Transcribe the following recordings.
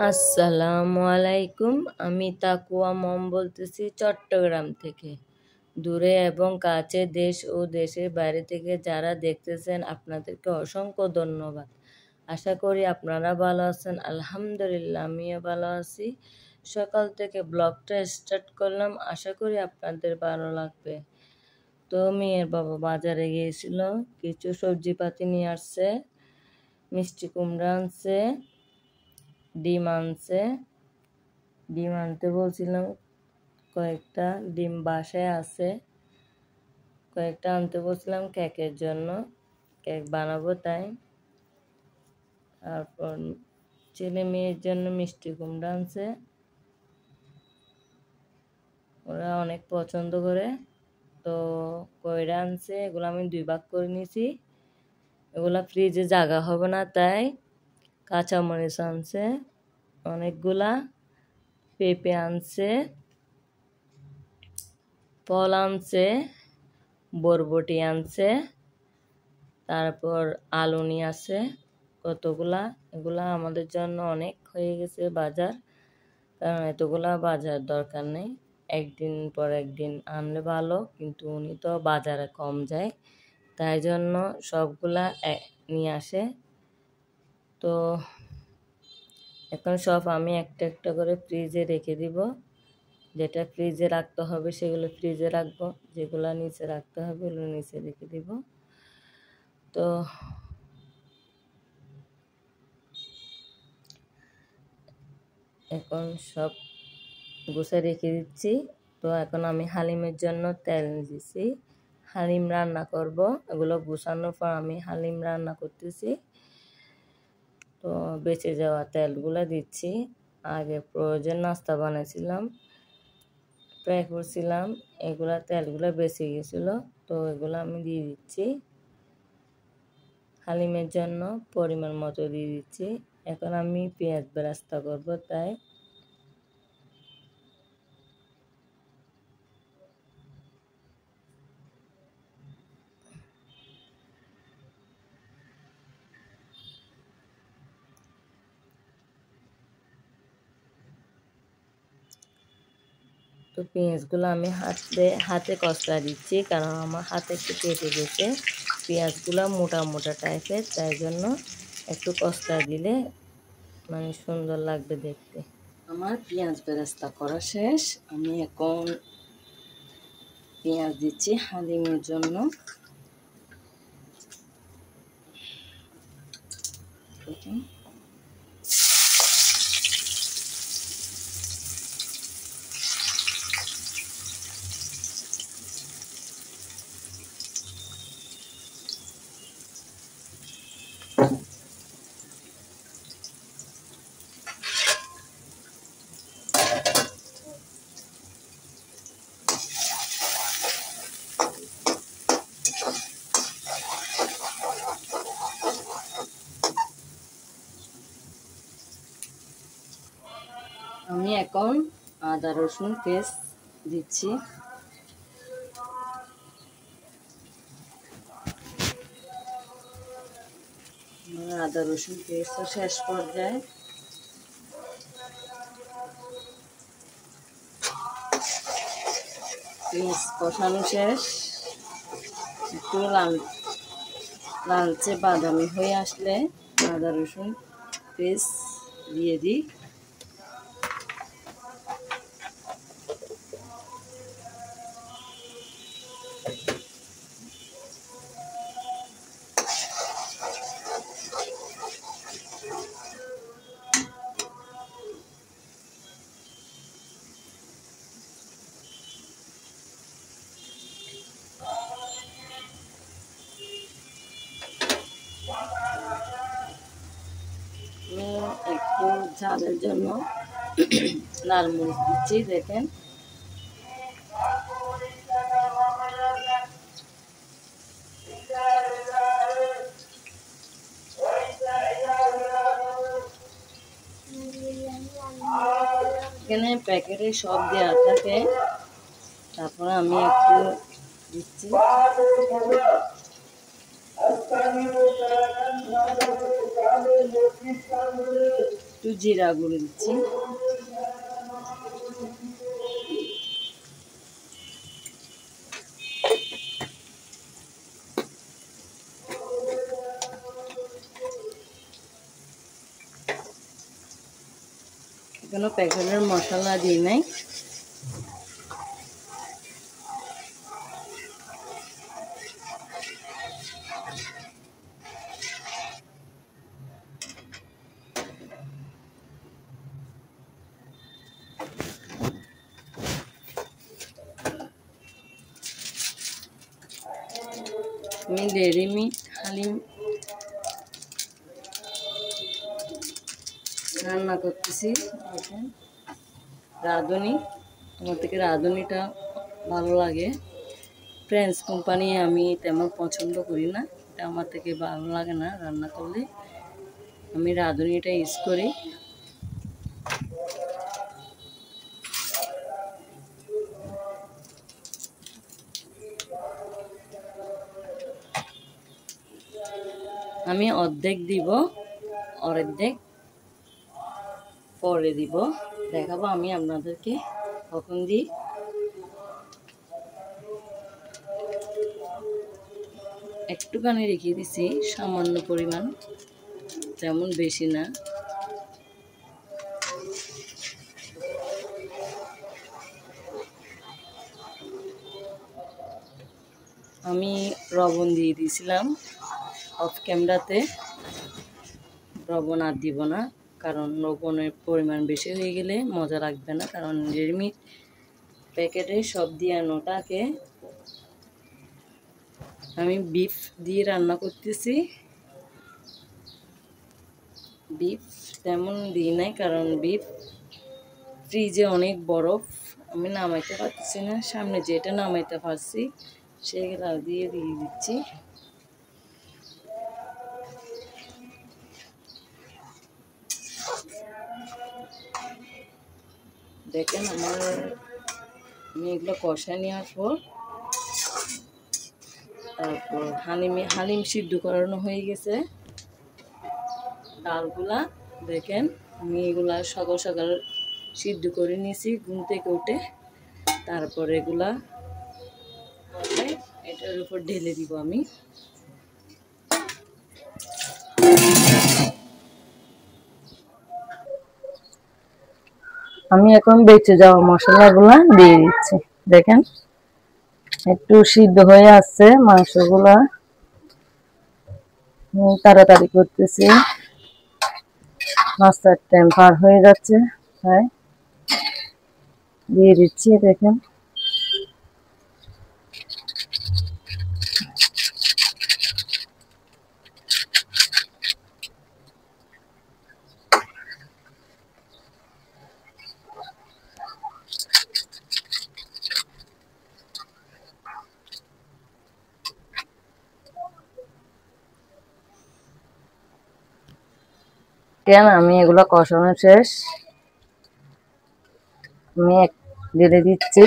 আসসালামু আলাইকুম। আমি তাকুয়া মম বলতেছি চট্টগ্রাম থেকে। দূরে এবং কাছে দেশ ও দেশের বাইরে থেকে যারা দেখতেছেন আপনাদেরকে অসংখ্য ধন্যবাদ। আশা করি আপনারা ভালো আছেন। আলহামদুলিল্লাহ আমিও ভালো আছি। সকাল থেকে ব্লগটা স্টার্ট করলাম, আশা করি আপনাদের ভালো লাগবে। তো মেয়ের বাবা বাজারে গিয়েছিল, কিছু সবজিপাতি নিয়ে আসছে, মিষ্টি কুমড়া আনছে, ডিম আনছে। ডিম আনতে বলছিলাম, কয়েকটা ডিম বাসায় আছে, কয়েকটা আনতে বলছিলাম কেকের জন্য, কেক বানাবো তাই। তারপর ছেলে মেয়ের জন্য মিষ্টি কুমড়া আনছে, ওরা অনেক পছন্দ করে। তো কয়টা আনছে এগুলো আমি 2 ভাগ করে নিয়েছি, এগুলা ফ্রিজে জায়গা হবে না তাই। কাঁচামরিচ আনছে অনেকগুলা, পেঁপে আনছে, ফল আনছে, বরবটি আনছে, তারপর আলু নিয়ে আসে কতগুলা। এগুলা আমাদের জন্য অনেক হয়ে গেছে বাজার, কারণ এতগুলা বাজার দরকার নেই, একদিন পর একদিন আনলে ভালো, কিন্তু উনি তো বাজারে কম যায়, তাই জন্য সবগুলা নিয়ে আসে। তো এখন সব আমি একটা একটা করে ফ্রিজে রেখে দিব, যেটা ফ্রিজে রাখতে হবে সেগুলো ফ্রিজে রাখবো, যেগুলো নিচে রাখতে হবে ওগুলো নিচে রেখে দিব। তো এখন সব গুছিয়ে রেখে দিচ্ছি। তো এখন আমি হালিমের জন্য তেল দিছি, হালিম রান্না করব। এগুলো গুছানোর পর আমি হালিম রান্না করতেছি। তো বেঁচে যাওয়া তেলগুলো দিচ্ছি। আগে প্রয়োজন নাস্তা বানাইছিলাম, ট্রাই করছিলাম, এগুলা তেলগুলো বেঁচে গেছিলো, তো এগুলো আমি দিয়ে দিচ্ছি। হালিমের জন্য পরিমাণ মতো দিয়ে দিচ্ছি। এখন আমি পেঁয়াজ বেরেস্তা করব তাই। তো পেঁয়াজগুলো আমি হাতে কষলা দিচ্ছি, কারণ আমার হাতে একটু কেটে গেছে। পেঁয়াজগুলো মোটা মোটা টাইপের, তাই জন্য একটু কষলা দিলে মানে সুন্দর লাগবে দেখতে। আমার পেঁয়াজ বেরেস্তা করা শেষ, আমি এখন পেঁয়াজ দিচ্ছি হালিমের জন্য। আমি এখন আদা রসুন পেস্ট দিচ্ছি। আদা রসুন পেস্ট শেষ পর্যায়ে পেঁয়াজ কষানো শেষ, একটু লালচে বাদামি হয়ে আসলে আদা রসুন পেস্ট দিয়ে দিই। একটু ঝালের জন্য লাল মরিচ দিচ্ছি, দেখেন। এখানে প্যাকেটে সব দেওয়া থাকে, তারপরে আমি একটু দিচ্ছি। একটু জিরা গুঁড়ো দিচ্ছি। এখানে প্যাকেটের মশলা দিই নাই। আমি ডেরি মিট হালিম রান্না করতেছি। রাঁধুনি, আমার থেকে রাঁধুনিটা ভালো লাগে। ফ্রেঞ্চ কোম্পানি আমি তেমন পছন্দ করি না, এটা আমার থেকে ভালো লাগে না রান্না করলে। আমি রাঁধুনিটা ইউজ করি। আমি অর্ধেক দিব, অর্ধেক পরে দিব, দেখাবো আমি আপনাদেরকে কখন দিই। একটুখানি রেখে দিছি, সামান্য পরিমাণ, তেমন বেশি না। আমি লবণ দিয়ে দিয়েছিলাম অফ ক্যামেরাতে, লবণ আর দিব না, কারণ লবণের পরিমাণ বেশি হয়ে গেলে মজা লাগবে না। কারণ রেডিমেড প্যাকেটে সব দিয়ানোটাকে আমি বিফ দিয়ে রান্না করতেছি। বিফ তেমন দিই নাই, কারণ বিফ ফ্রিজে অনেক বরফ, আমি নামাইতে পারতেছি না। সামনে যেটা নামাইতে পারছি সেগুলো দিয়ে দিচ্ছি। দেখেন আমি এগুলো কষা নেওয়ার পর তারপর হালিম সিদ্ধ করানো হয়ে গেছে। ডালগুলা দেখেন আমি এগুলা সকাল সকাল সিদ্ধ করে নিয়েছি ঘুম থেকে উঠে। তারপর এগুলা এটার উপর ঢেলে দিব। আমি এখন বেঁচে যাওয়া মশলাগুলা দিয়ে দিচ্ছি। দেখেন একটু সিদ্ধ হয়ে আসছে মাংসগুলা, তাড়াতাড়ি করতেছি, নাস্তার টাইম পার হয়ে যাচ্ছে, তাই দিয়ে দিচ্ছি। দেখেন কেন আমি এগুলো কষানো শেষ, আমি ঢেলে দিচ্ছি।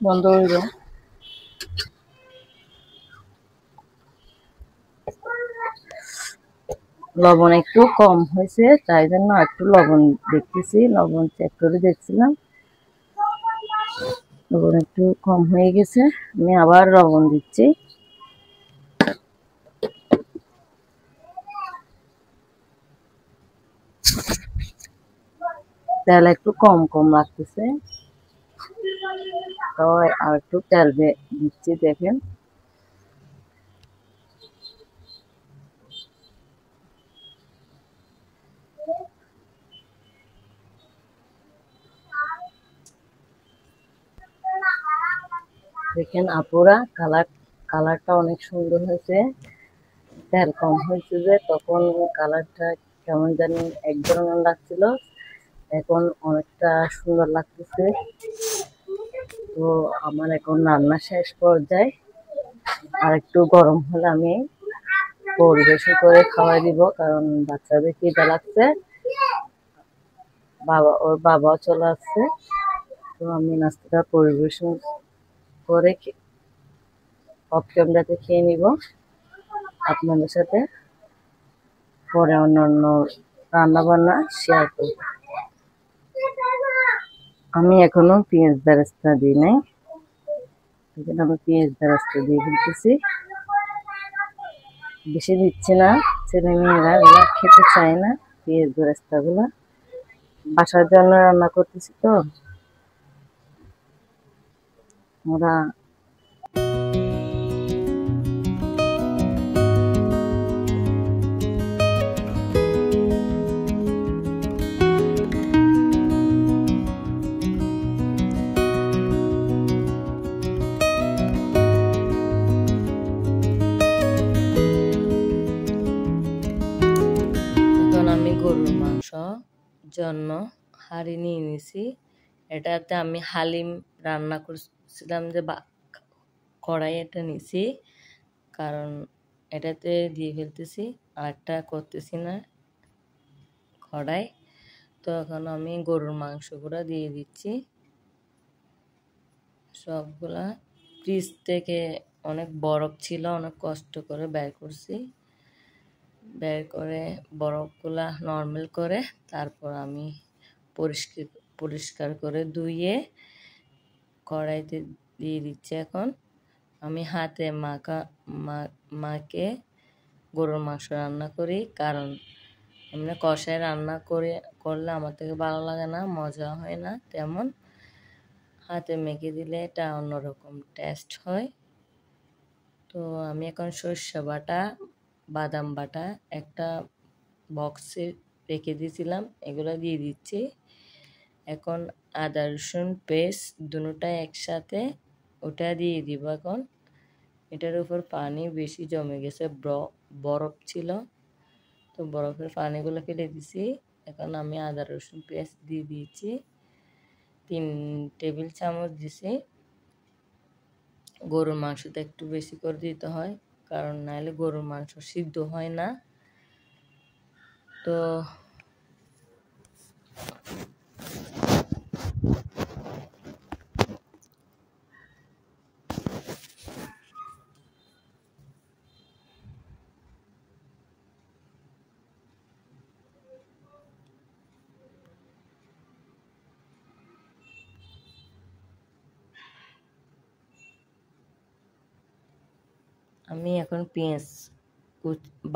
বন্ধ হইল। লবণ একটু কম হয়েছে, তাই জন্য একটু লবণ দেখতেছি, লবণ চেক করে দেখছিলাম, লবণ একটু কম হয়ে গেছে। আমি আবার লবণ দিচ্ছি। তেল একটু কম কম লাগতেছে, তো আর একটু তেল দিচ্ছি। দেখেন দেখেন আপুরা, কালারটা অনেক সুন্দর হয়েছে। তেল কম হয়েছে যে তখন কালারটা কেমন জানি এক ধরনের লাগছিল, এখন অনেকটা সুন্দর লাগতেছে। তো আমার এখন রান্না শেষ পর্যায়ে, আর একটু গরম হলে আমি পরিবেশন করে খাওয়াই দিব, কারণ বাচ্চাদের খিদে লাগছে। ওর বাবাও চলে আসছে, তো আমি নাস্তাটা পরিবেশন করে অফ ক্যামেরাতে খেয়ে নিব আপনাদের সাথে। পরে অন্যান্য রান্না বান্না শেয়ার করব। আমি এখনো পেঁয়াজ বেরেস্তা দিই নাই, এখানে আমি পেঁয়াজ বেরেস্তা দিয়ে দিতেছি। বেশি দিচ্ছি না, ছেলে মেয়েরা এগুলো খেতে চায় না, পেঁয়াজ বেরেস্তা গুলা। বাসার জন্য রান্না করতেছি তো ওরা। এখন আমি গরুর মাংস জন্য হাঁড়ি নিয়ে নিছি। এটাতে আমি হালিম রান্না করছিলাম যে কড়াই এটা নিছি, কারণ এটাতে দিয়ে ফেলতেছি, আর একটা করতেছি না কড়াই। তো এখন আমি গরুর মাংসগুলো দিয়ে দিচ্ছি সবগুলা। ফ্রিজ থেকে অনেক বরফ ছিল, অনেক কষ্ট করে বের করছি, বের করে বরফগুলা নর্মাল করে তারপর আমি পরিষ্কার করে ধুয়ে কড়াইতে দিয়ে দিচ্ছি। এখন আমি হাতে মাকে গরুর মাংস রান্না করি, কারণ এমনি কষায় রান্না করলে আমার থেকে ভালো লাগে না, মজা হয় না তেমন। হাতে মেখে দিলে এটা অন্যরকম টেস্ট হয়। তো আমি এখন সরষে বাটা, বাদাম বাটা একটা বক্সে রেখে দিয়েছিলাম, এগুলো দিয়ে দিচ্ছি। এখন আদা রসুন পেস্ট দুটোটাই একসাথে ওটা দিয়ে দিব। এখন এটার উপর পানি বেশি জমে গেছে, বরফ ছিল, তো বরফের পানিগুলো ফেলে দিছি। এখন আমি আদা রসুন পেস্ট দিয়ে দিয়েছি, 3 টেবিল চামচ দিছি। গরুর মাংসটা একটু বেশি করে দিতে হয়, কারণ নাহলে গরুর মাংস সিদ্ধ হয় না। তো আমি এখন পেঁয়াজ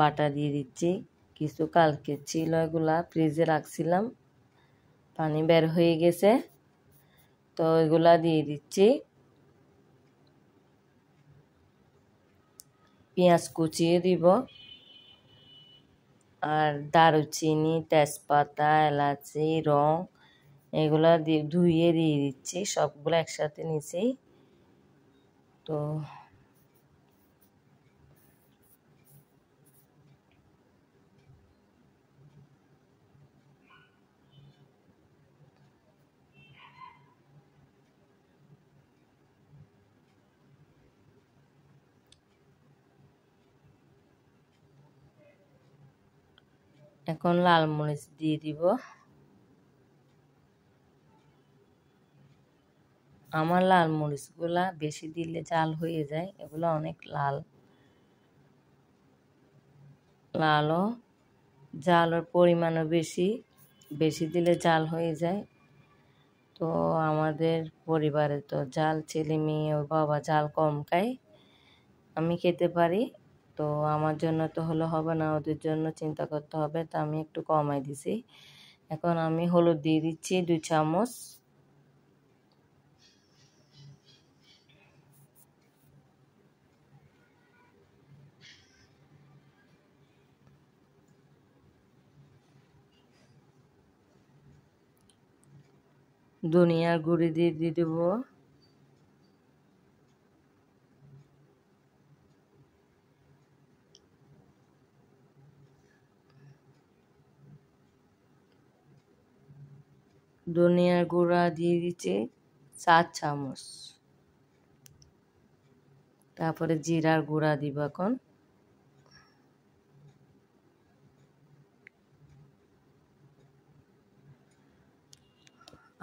বাটা দিয়ে দিচ্ছি। কিছু কালকে ছিল, এগুলা ফ্রিজে রাখছিলাম, পানি বের হয়ে গেছে, তো এগুলা দিয়ে দিচ্ছি। পেঁয়াজ কুচিয়ে দিব, আর দারুচিনি, তেজপাতা, এলাচি, রং এগুলা ধুয়ে দিয়ে দিচ্ছি, সবগুলো একসাথে নিছি। তো এখন লাল মরিচ দিয়ে দিব। আমার লাল মরিচগুলা বেশি দিলে ঝাল হয়ে যায়, এগুলো অনেক লালও, ঝালের পরিমাণও বেশি, বেশি দিলে ঝাল হয়ে যায়। তো আমাদের পরিবারে তো ঝাল, ছেলে মেয়ে ওর বাবা ঝাল কম খায়, আমি খেতে পারি, তো আমার জন্য তো হবে না, ওদের জন্য চিন্তা করতে হবে, তো আমি একটু কমাই দিছি। এখন আমি হলুদ দিয়ে দিচ্ছি 2 চামচ, ধনিয়ার গুঁড়ি দিয়ে দেব ধনিয়ার গুঁড়া দিয়ে দিচ্ছি 4 চামচ। তারপরে জিরার গুঁড়া দিব এখন।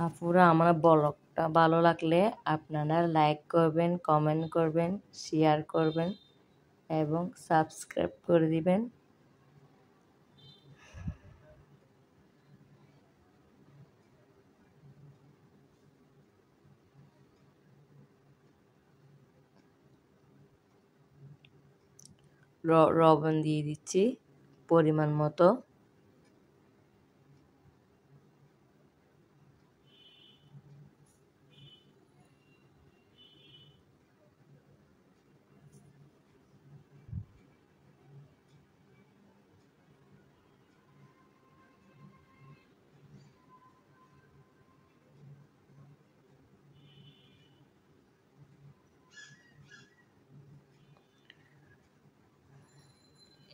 আপুরা, আমার ব্লগটা ভালো লাগলে আপনারা লাইক করবেন, কমেন্ট করবেন, শেয়ার করবেন এবং সাবস্ক্রাইব করে দিবেন। লবণ দিয়ে দিচ্ছি পরিমাণ মতো।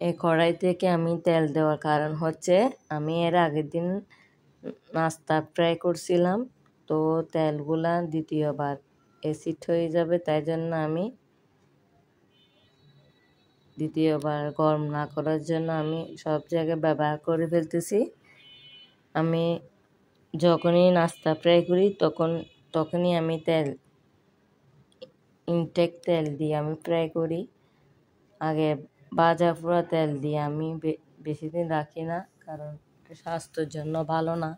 এই কড়াই থেকে আমি তেল দেওয়ার কারণ হচ্ছে আমি এর আগের দিন নাস্তা ফ্রাই করছিলাম, তো তেলগুলা দ্বিতীয়বার অ্যাসিড হয়ে যাবে, তাই জন্য আমি দ্বিতীয়বার গরম না করার জন্য আমি সব জায়গায় ব্যবহার করে ফেলতেছি। আমি যখনই নাস্তা ফ্রাই করি তখনই আমি ইনটেক তেল দিয়ে আমি ফ্রাই করি। আগে ভাজা পোড়া তেল দিয়ে আমি বেশি দিন রাখি না, কারণ স্বাস্থ্যের জন্য ভালো না।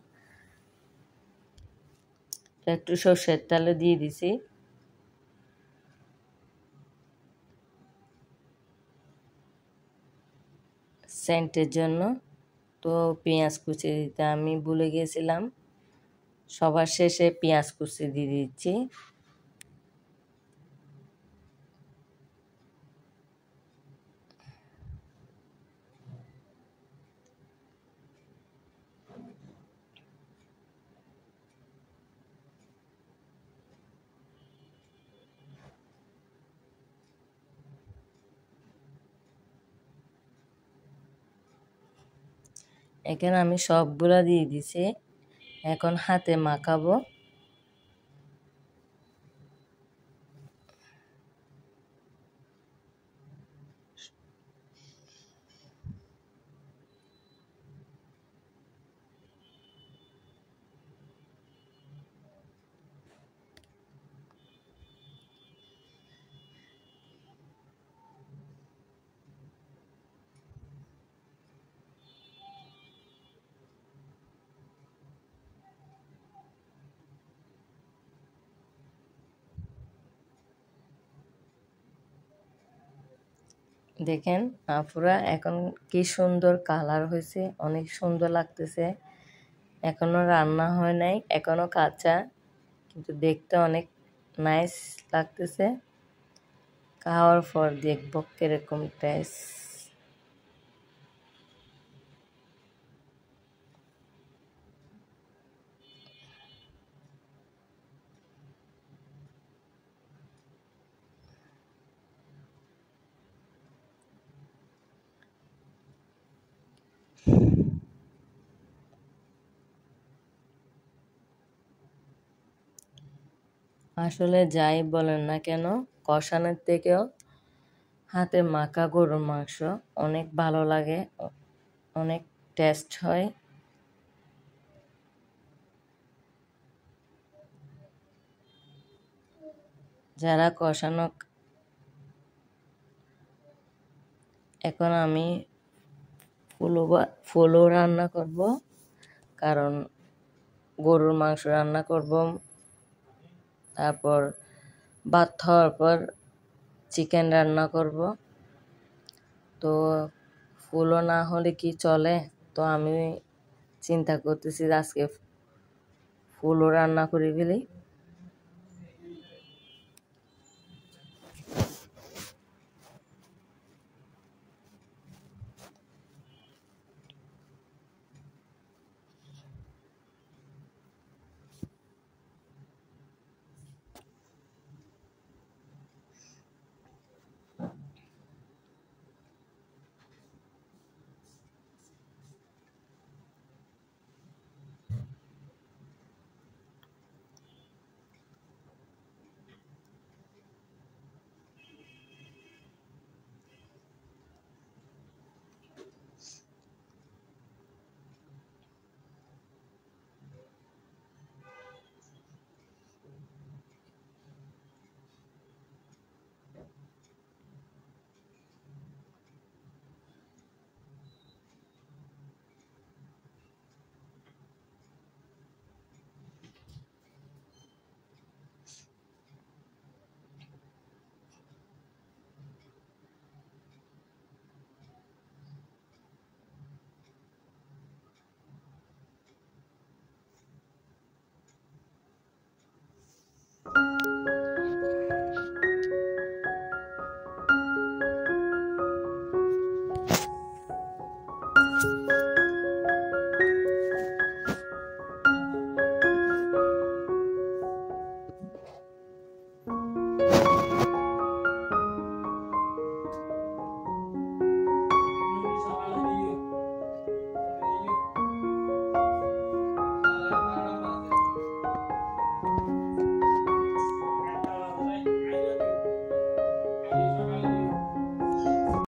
একটু সর্ষের তেলও দিয়ে দিছি সেন্টের জন্য। তো পেঁয়াজ কুচি দিতে আমি ভুলে গিয়েছিলাম, সবার শেষে পেঁয়াজ কুচি দিয়ে দিচ্ছি। এখানে আমি সবগুলা দিয়ে দিছি, এখন হাতে মাখাবো। দেখেন আপুরা, এখন কি সুন্দর কালার হয়েছে, অনেক সুন্দর লাগতেছে। এখনো রান্না হয় নাই, এখনো কাঁচা, কিন্তু দেখতে অনেক নাইস লাগতেছে। খাওয়ার পর দেখবো কিরকম টেস্ট। আসলে যাই বলেন না কেন, কষানোর থেকেও হাতে মাখা গরুর মাংস অনেক ভালো লাগে, অনেক টেস্ট হয়। যারা কষানো, এখন আমি ফুলও রান্না করব, কারণ গরুর মাংস রান্না করব, তারপর ভাত খাওয়ার পর চিকেন রান্না করব। তো ফুলও না হলে কি চলে, তো আমি চিন্তা করতেছি যে আজকে ফুলও রান্না করে ফেলি।